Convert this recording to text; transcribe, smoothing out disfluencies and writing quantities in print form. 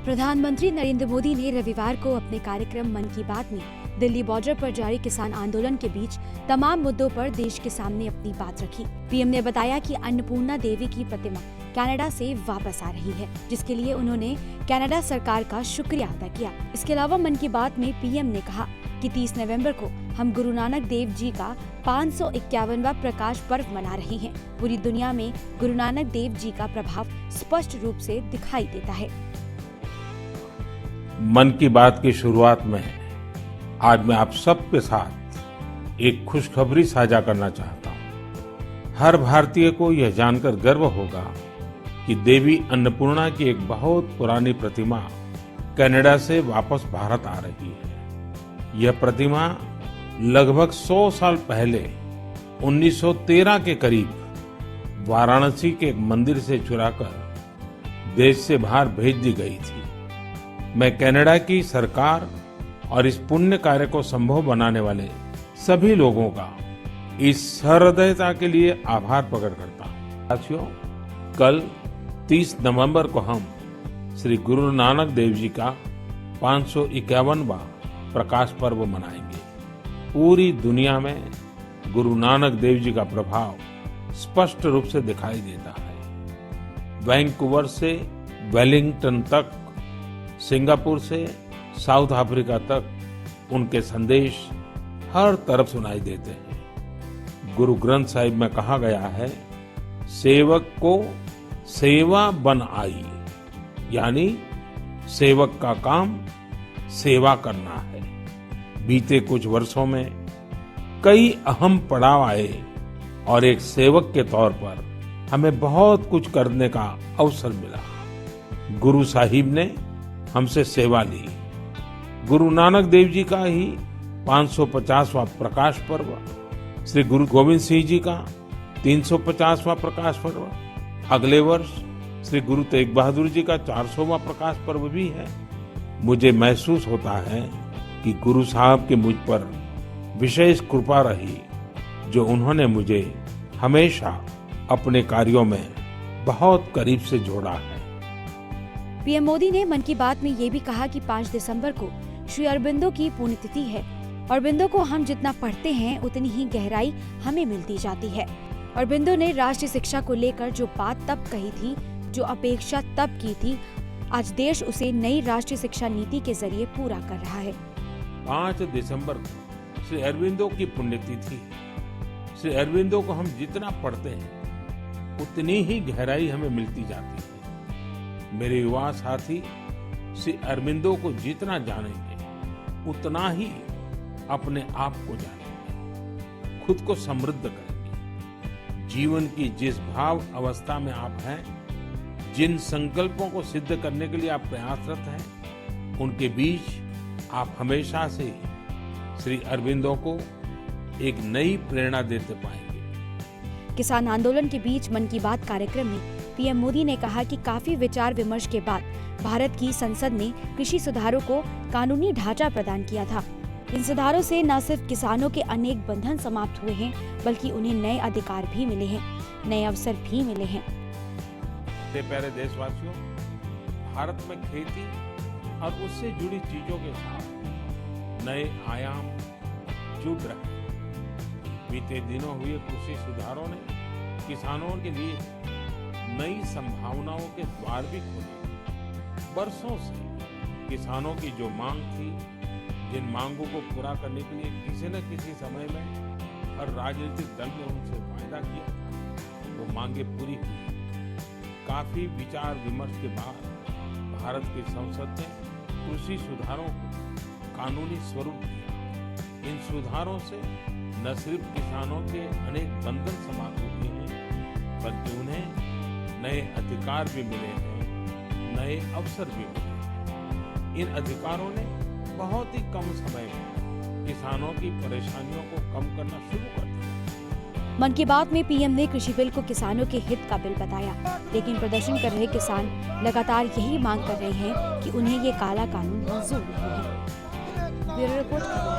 प्रधानमंत्री नरेंद्र मोदी ने रविवार को अपने कार्यक्रम मन की बात में दिल्ली बॉर्डर पर जारी किसान आंदोलन के बीच तमाम मुद्दों पर देश के सामने अपनी बात रखी। पीएम ने बताया कि अन्नपूर्णा देवी की प्रतिमा कनाडा से वापस आ रही है, जिसके लिए उन्होंने कनाडा सरकार का शुक्रिया अदा किया। इसके अलावा मन की बात में पीएम ने कहा कि 30 नवंबर को हम गुरु नानक देव जी का 551वां प्रकाश पर्व मना रहे हैं। पूरी दुनिया में गुरु नानक देव जी का प्रभाव स्पष्ट रूप से दिखाई देता है। मन की बात की शुरुआत में आज मैं आप सबके साथ एक खुशखबरी साझा करना चाहता हूं। हर भारतीय को यह जानकर गर्व होगा कि देवी अन्नपूर्णा की एक बहुत पुरानी प्रतिमा कनाडा से वापस भारत आ रही है। यह प्रतिमा लगभग 100 साल पहले 1913 के करीब वाराणसी के एक मंदिर से चुराकर देश से बाहर भेज दी गई थी। मैं कनाडा की सरकार और इस पुण्य कार्य को संभव बनाने वाले सभी लोगों का इस सहृदयता के लिए आभार प्रकट करता हूं। साथियों, कल 30 नवंबर को हम श्री गुरु नानक देव जी का 551वां प्रकाश पर्व मनाएंगे। पूरी दुनिया में गुरु नानक देव जी का प्रभाव स्पष्ट रूप से दिखाई देता है। वैंकूवर से वेलिंगटन तक, सिंगापुर से साउथ अफ्रीका तक उनके संदेश हर तरफ सुनाई देते हैं। गुरु ग्रंथ साहिब में कहा गया है, सेवक को सेवा बन आई, यानी सेवक का काम सेवा करना है। बीते कुछ वर्षों में कई अहम पड़ाव आए और एक सेवक के तौर पर हमें बहुत कुछ करने का अवसर मिला। गुरु साहिब ने हमसे सेवा ली। गुरु नानक देव जी का ही 550वां प्रकाश पर्व, श्री गुरु गोविंद सिंह जी का 350वां प्रकाश पर्व, अगले वर्ष श्री गुरु तेग बहादुर जी का 400वां प्रकाश पर्व भी है। मुझे महसूस होता है कि गुरु साहब की मुझ पर विशेष कृपा रही, जो उन्होंने मुझे हमेशा अपने कार्यों में बहुत करीब से जोड़ा है। पीएम मोदी ने मन की बात में ये भी कहा कि 5 दिसंबर को श्री अरबिंदो की पुण्यतिथि है। अरबिंदो को हम जितना पढ़ते हैं उतनी ही गहराई हमें मिलती जाती है। अरबिंदो ने राष्ट्रीय शिक्षा को लेकर जो बात तब कही थी, जो अपेक्षा तब की थी, आज देश उसे नई राष्ट्रीय शिक्षा नीति के जरिए पूरा कर रहा है। 5 दिसंबर को श्री अरबिंदो की पुण्यतिथि है। श्री अरबिंदो को हम जितना पढ़ते हैं उतनी ही गहराई हमें मिलती जाती है। मेरे युवा साथी श्री अरबिंदो को जितना जानेंगे उतना ही अपने आप को जानेंगे, खुद को समृद्ध करेंगे। जीवन की जिस भाव अवस्था में आप हैं, जिन संकल्पों को सिद्ध करने के लिए आप प्रयासरत हैं, उनके बीच आप हमेशा से श्री अरबिंदो को एक नई प्रेरणा देते पाएंगे। किसान आंदोलन के बीच मन की बात कार्यक्रम में पीएम मोदी ने कहा कि काफी विचार विमर्श के बाद भारत की संसद ने कृषि सुधारों को कानूनी ढांचा प्रदान किया था। इन सुधारों से न सिर्फ किसानों के अनेक बंधन समाप्त हुए हैं, बल्कि उन्हें नए अधिकार भी मिले हैं, नए अवसर भी मिले हैं। मेरे प्यारे देशवासियों, भारत में खेती और उससे जुड़ी चीजों के साथ नए आयाम जुड़ रहे हैं। बीते दिनों हुए कृषि सुधारों ने किसानों के लिए नई संभावनाओं के द्वार भी खोले। बरसों से किसानों की जो मांग थी, जिन मांगों को पूरा करने के लिए किसी न किसी समय में हर राजनीतिक दल ने उनसे वायदा किया था, वो मांगे पूरी हुई। काफी विचार विमर्श के बाद भारत की संसद ने कृषि सुधारों को कानूनी स्वरूप दिया। इन सुधारों से न सिर्फ किसानों के अनेक बंधन समाप्त हुए हैं, बल्कि उन्हें नए अधिकार भी मिले हैं, नए अवसर भी मिले हैं। इन अधिकारों ने बहुत ही कम समय में किसानों की परेशानियों को कम करना शुरू कर दिया। मन की बात में पीएम ने कृषि बिल को किसानों के हित का बिल बताया, लेकिन प्रदर्शन कर रहे किसान लगातार यही मांग कर रहे हैं कि उन्हें ये काला कानून मंजूर नहीं है। Bureau report.